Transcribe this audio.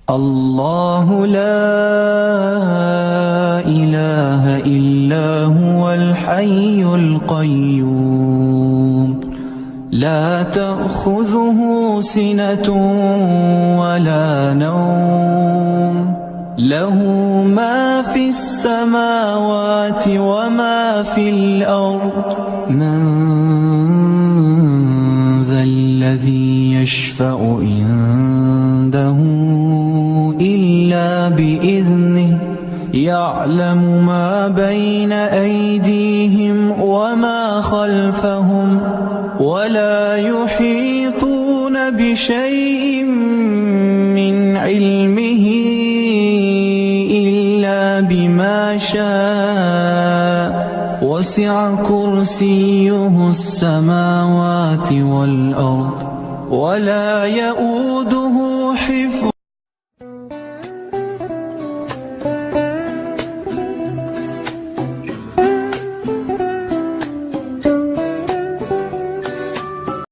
الله لا إله إلا هو الحي القيوم لا تأخذه سنة ولا نوم له ما في السماوات وما في الأرض من ذا الذي يشفع عنده إلا بإذنه يعلم ما بين أيديهم وما خلفهم ولا يحيطون بشيء من علمه إلا بما شاء وسع كرسيه السماوات والأرض ولا يؤوده حفظهما